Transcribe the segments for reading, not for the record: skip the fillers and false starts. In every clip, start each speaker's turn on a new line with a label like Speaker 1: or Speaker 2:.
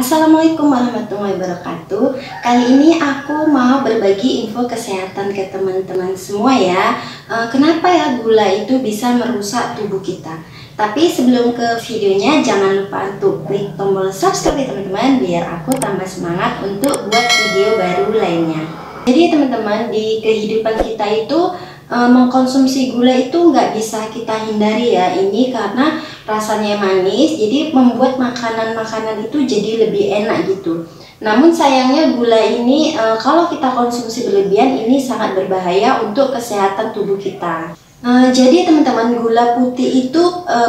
Speaker 1: Assalamualaikum warahmatullahi wabarakatuh. Kali ini aku mau berbagi info kesehatan ke teman-teman semua ya. Kenapa ya gula itu bisa merusak tubuh kita? Tapi sebelum ke videonya, jangan lupa untuk klik tombol subscribe ya teman-teman, biar aku tambah semangat untuk buat video baru lainnya. Jadi teman-teman, di kehidupan kita itu mengkonsumsi gula itu nggak bisa kita hindari ya. Ini karena rasanya manis, jadi membuat makanan-makanan itu jadi lebih enak gitu. Namun sayangnya gula ini kalau kita konsumsi berlebihan ini sangat berbahaya untuk kesehatan tubuh kita. Jadi teman-teman, gula putih itu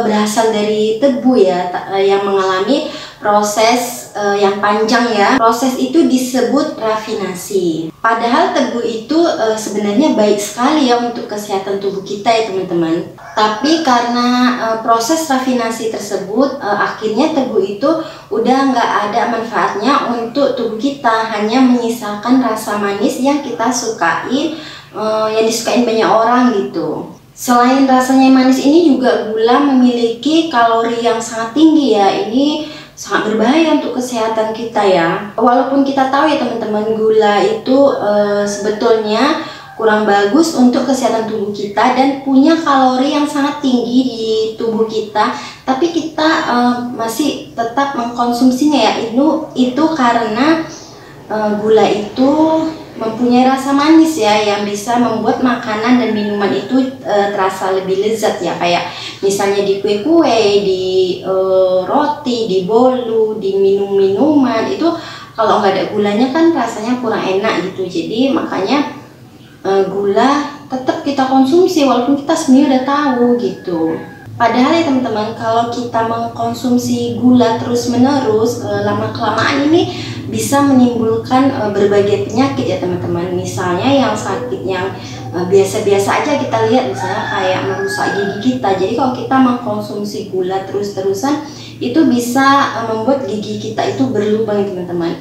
Speaker 1: berasal dari tebu ya, yang mengalami proses yang panjang ya. Proses itu disebut rafinasi. Padahal tebu itu sebenarnya baik sekali ya untuk kesehatan tubuh kita ya teman-teman. Tapi karena proses rafinasi tersebut akhirnya tebu itu udah nggak ada manfaatnya untuk tubuh kita, hanya menyisakan rasa manis yang kita sukai, yang disukain banyak orang gitu. Selain rasanya manis, ini juga gula memiliki kalori yang sangat tinggi ya. Ini sangat berbahaya untuk kesehatan kita ya. Walaupun kita tahu ya teman-teman, gula itu sebetulnya kurang bagus untuk kesehatan tubuh kita dan punya kalori yang sangat tinggi di tubuh kita, tapi kita masih tetap mengkonsumsinya ya. Itu karena gula itu mempunyai rasa manis ya, yang bisa membuat makanan dan minuman itu terasa lebih lezat ya. Kayak misalnya di kue-kue, di roti, di bolu, di minuman itu kalau nggak ada gulanya kan rasanya kurang enak gitu. Jadi makanya gula tetap kita konsumsi walaupun kita sebenarnya udah tahu gitu. Padahal ya teman-teman, kalau kita mengkonsumsi gula terus-menerus, lama-kelamaan ini bisa menimbulkan berbagai penyakit ya teman-teman. Misalnya yang sakit yang biasa-biasa aja kita lihat, misalnya kayak merusak gigi kita. Jadi kalau kita mengkonsumsi gula terus-terusan, itu bisa membuat gigi kita itu berlubang ya teman-teman.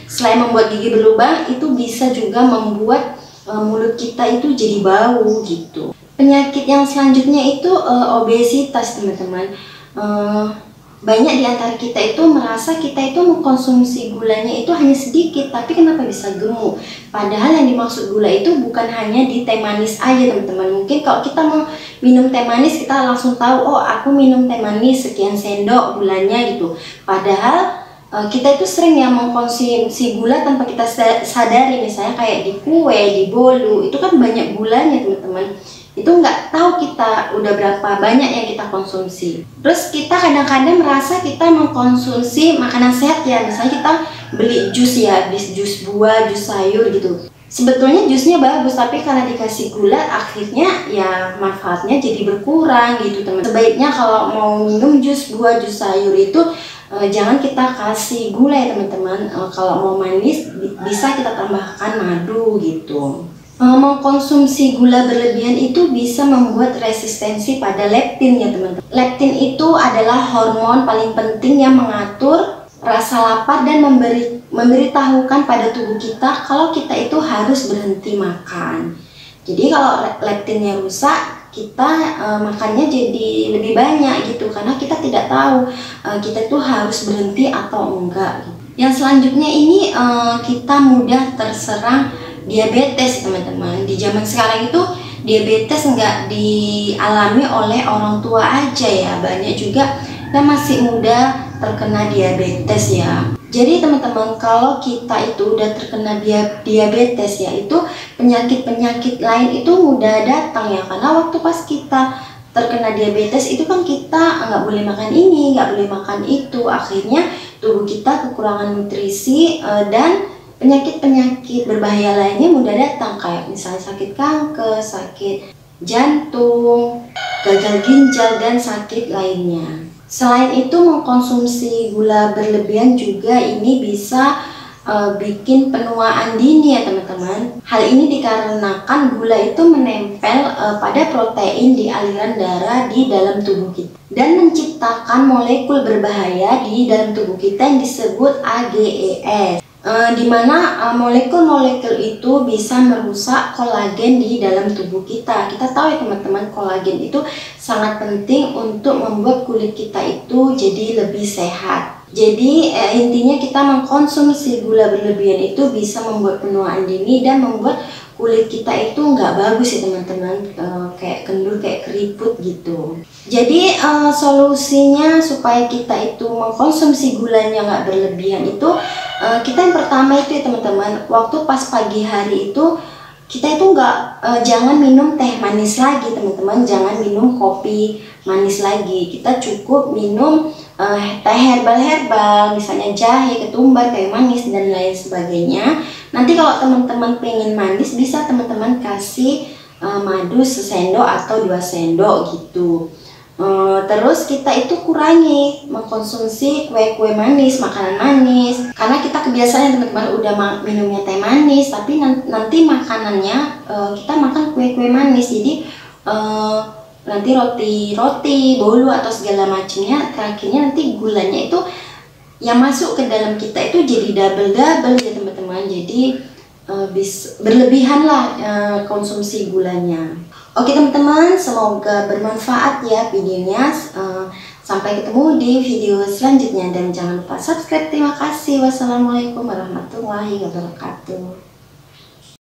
Speaker 1: Selain membuat gigi berlubang, itu bisa juga membuat mulut kita itu jadi bau gitu. Penyakit yang selanjutnya itu obesitas teman-teman. Banyak di antara kita itu merasa kita itu mengkonsumsi gulanya itu hanya sedikit, tapi kenapa bisa gemuk? Padahal yang dimaksud gula itu bukan hanya di teh manis aja teman-teman. Mungkin kalau kita mau minum teh manis, kita langsung tahu, oh aku minum teh manis sekian sendok gulanya gitu. Padahal kita itu sering ya mengkonsumsi gula tanpa kita sadari. Misalnya kayak di kue, di bolu, itu kan banyak gulanya teman-teman. Itu nggak tahu kita udah berapa banyak yang kita konsumsi. Terus kita kadang-kadang merasa kita mengkonsumsi makanan sehat ya. Misalnya kita beli jus ya, jus buah, jus sayur gitu. Sebetulnya jusnya bagus, tapi karena dikasih gula akhirnya ya manfaatnya jadi berkurang gitu teman. Sebaiknya kalau mau minum jus buah, jus sayur itu jangan kita kasih gula ya teman-teman. Kalau mau manis bisa kita tambahkan madu gitu. Mengkonsumsi gula berlebihan itu bisa membuat resistensi pada leptin ya teman-teman. Leptin itu adalah hormon paling penting yang mengatur rasa lapar dan memberitahukan pada tubuh kita kalau kita itu harus berhenti makan. Jadi kalau leptinnya rusak, kita makannya jadi lebih banyak gitu, karena kita tidak tahu kita itu harus berhenti atau enggak. Yang selanjutnya ini kita mudah terserang diabetes teman-teman. Di zaman sekarang itu diabetes nggak dialami oleh orang tua aja ya, banyak juga yang masih muda terkena diabetes ya. Jadi teman-teman, kalau kita itu udah terkena diabetes ya, itu penyakit-penyakit lain itu mudah datang ya. Karena waktu pas kita terkena diabetes itu kan kita nggak boleh makan ini, nggak boleh makan itu. Akhirnya tubuh kita kekurangan nutrisi dan penyakit-penyakit berbahaya lainnya mudah datang, kayak misalnya sakit kanker, sakit jantung, gagal ginjal, dan sakit lainnya. Selain itu, mengkonsumsi gula berlebihan juga ini bisa bikin penuaan dini ya teman-teman. Hal ini dikarenakan gula itu menempel pada protein di aliran darah di dalam tubuh kita dan menciptakan molekul berbahaya di dalam tubuh kita yang disebut AGEs. Di mana molekul-molekul itu bisa merusak kolagen di dalam tubuh kita. Kita tahu ya teman-teman, kolagen itu sangat penting untuk membuat kulit kita itu jadi lebih sehat. Jadi intinya kita mengkonsumsi gula berlebihan itu bisa membuat penuaan dini dan membuat kulit kita itu nggak bagus ya teman-teman, kayak kendul, kayak keriput gitu. Jadi solusinya supaya kita itu mengkonsumsi gulanya nggak berlebihan itu, kita yang pertama itu ya teman-teman, waktu pas pagi hari itu kita itu jangan minum teh manis lagi teman-teman, jangan minum kopi manis lagi. Kita cukup minum teh herbal-herbal, misalnya jahe, ketumbar, kayu manis dan lain sebagainya. Nanti kalau teman-teman pengen manis bisa teman-teman kasih madu sesendok atau 2 sendok gitu. Terus kita itu kurangi mengkonsumsi kue-kue manis, makanan manis, karena kita kebiasaan teman-teman udah minumnya teh manis, tapi nanti makanannya kita makan kue-kue manis, jadi nanti roti, bolu atau segala macamnya, terakhirnya nanti gulanya itu yang masuk ke dalam kita itu jadi double ya teman-teman, jadi berlebihan lah konsumsi gulanya. Oke teman-teman, semoga bermanfaat ya videonya. Sampai ketemu di video selanjutnya dan jangan lupa subscribe. Terima kasih. Wassalamualaikum warahmatullahi wabarakatuh.